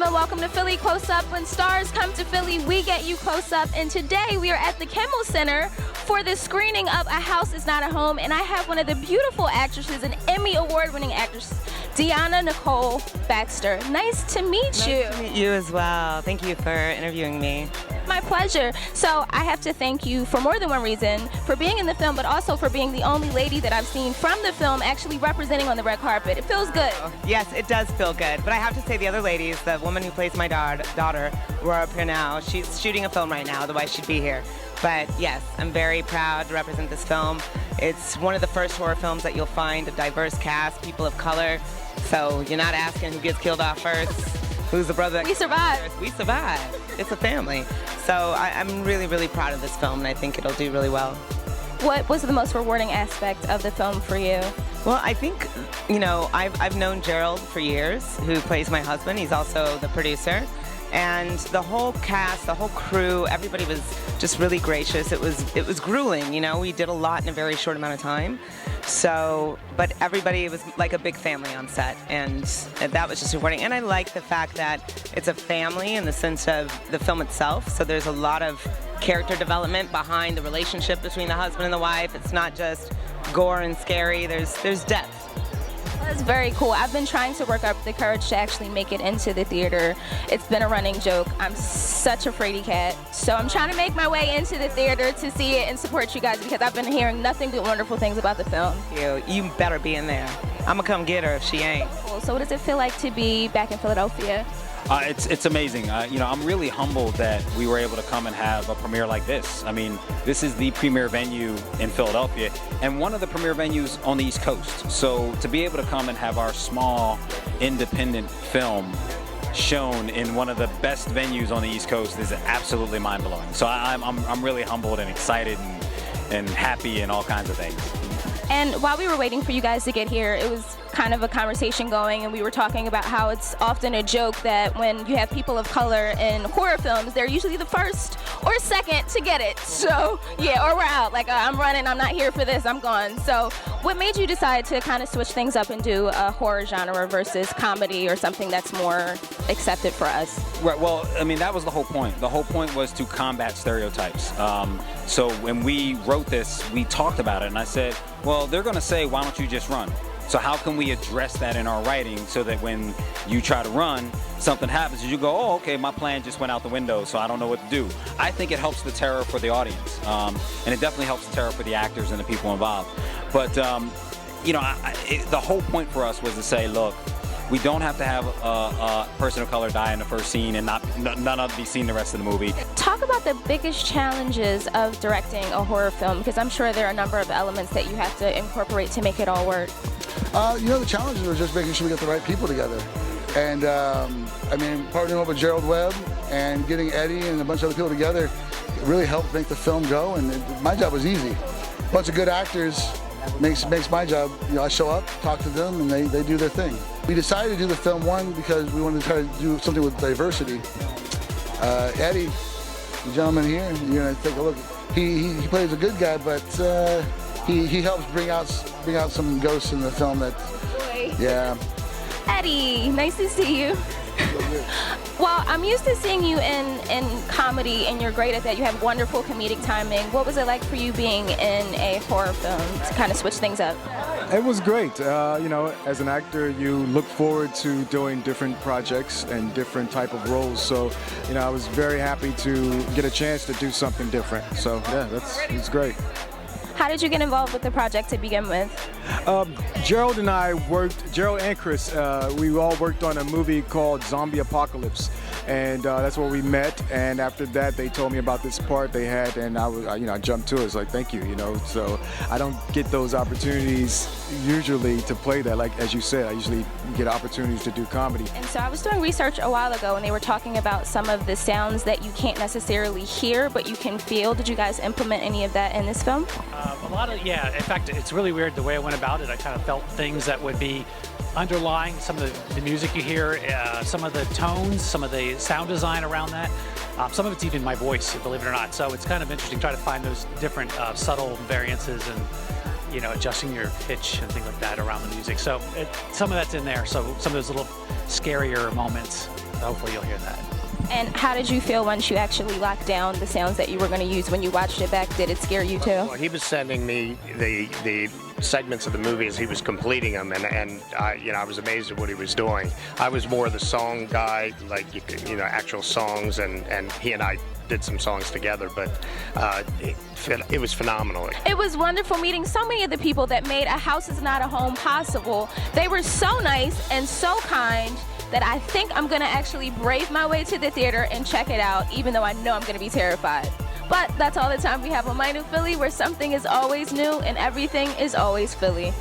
gentlemen, welcome to Philly Close Up. When stars come to Philly, we get you close up. And today we are at the Kimmel Center for the screening of A House Is Not a Home. And I have one of the beautiful actresses, an Emmy Award-winning actress, Nicole Baxter. Nice to meet you. Nice to meet you as well. Thank you for interviewing me. My pleasure. So I have to thank you for more than one reason, for being in the film, but also for being the only lady that I've seen from the film actually representing on the red carpet. It feels good. Yes, it does feel good. But I have to say the other ladies, the woman who plays my daughter, we're up here now. She's shooting a film right now, otherwise she'd be here. But yes, I'm very proud to represent this film. It's one of the first horror films that you'll find a diverse cast, people of color. So you're not asking who gets killed off first, who's the brother that We survived. We survived. It's a family. So I'm really, really proud of this film, and I think it'll do really well. What was the most rewarding aspect of the film for you? Well, I think, you know, I've known Gerald for years, who plays my husband. He's also the producer. And the whole cast, the whole crew, everybody was just really gracious. It was grueling, you know. We did a lot in a very short amount of time. So, but everybody was like a big family on set, and that was just rewarding. And I like the fact that it's a family in the sense of the film itself. So there's a lot of character development behind the relationship between the husband and the wife. It's not just gore and scary. There's depth. That's very cool. I've been trying to work up the courage to actually make it into the theater. It's been a running joke. I'm such a fraidy cat. So I'm trying to make my way into the theater to see it and support you guys, because I've been hearing nothing but wonderful things about the film. You better be in there. I'm gonna come get her if she ain't. Cool. So what does it feel like to be back in Philadelphia? It's amazing. You know, I'm really humbled that we were able to come and have a premiere like this. I mean, this is the premier venue in Philadelphia and one of the premier venues on the East Coast. So to be able to come and have our small independent film shown in one of the best venues on the East Coast is absolutely mind-blowing. So I'm really humbled and excited and happy and all kinds of things. And while we were waiting for you guys to get here, it was kind of a conversation going, and we were talking about how it's often a joke that when you have people of color in horror films, they're usually the first or second to get it. So, yeah, or we're out. Like, I'm running, I'm not here for this, I'm gone. So what made you decide to kind of switch things up and do a horror genre versus comedy or something that's more accepted for us? Right, well, I mean, that was the whole point. The whole point was to combat stereotypes. So when we wrote this, we talked about it, and I said, well, they're going to say, why don't you just run? So how can we address that in our writing so that when you try to run, something happens, and you go, oh, okay, my plan just went out the window, so I don't know what to do. I think it helps the terror for the audience, and it definitely helps the terror for the actors and the people involved. But, you know, the whole point for us was to say, look, we don't have to have a person of color die in the first scene and none of it be seen the rest of the movie. Talk about the biggest challenges of directing a horror film, because I'm sure there are a number of elements that you have to incorporate to make it all work. You know, the challenges were just making sure we got the right people together. And, I mean, partnering up with Gerald Webb and getting Eddie and a bunch of other people together really helped make the film go, and my job was easy. A bunch of good actors makes my job, you know, I show up, talk to them, and they do their thing. We decided to do the film, one, because we wanted to try to do something with diversity. Eddie, the gentleman here, you're gonna take a look. He plays a good guy, but he helps bring out some ghosts in the film. That, yeah. Eddie, nice to see you. Well, I'm used to seeing you in comedy, and you're great at that. You have wonderful comedic timing. What was it like for you being in a horror film to kind of switch things up? It was great. You know, as an actor, you look forward to doing different projects and different type of roles. So, you know, I was very happy to get a chance to do something different. So, yeah, it's great. How did you get involved with the project to begin with? Gerald and Chris, we all worked on a movie called Zombie Apocalypse, and that's where we met. And after that, they told me about this part they had, and I jumped to it. It's like, thank you, you know. So I don't get those opportunities usually to play that. Like as you said, I usually get opportunities to do comedy. And so I was doing research a while ago, and they were talking about some of the sounds that you can't necessarily hear, but you can feel. Did you guys implement any of that in this film? A lot of, yeah. In fact, it's really weird the way I went about it. I kind of felt things that would be underlying some of the music you hear, some of the tones, some of the sound design around that. Some of it's even my voice, believe it or not. So it's kind of interesting trying to find those different subtle variances and adjusting your pitch and things like that around the music. So some of that's in there. So some of those little scarier moments, hopefully you'll hear that. And how did you feel once you actually locked down the sounds that you were going to use when you watched it back? Did it scare you too? Well, he was sending me the segments of the movie as he was completing them, and I was amazed at what he was doing. I was more the song guy, like actual songs, and he and I did some songs together, but it was phenomenal. It was wonderful meeting so many of the people that made A House Is Not a Home possible. They were so nice and so kind that I think I'm gonna actually brave my way to the theater and check it out, even though I know I'm gonna be terrified. But that's all the time we have on My New Philly, where something is always new and everything is always Philly.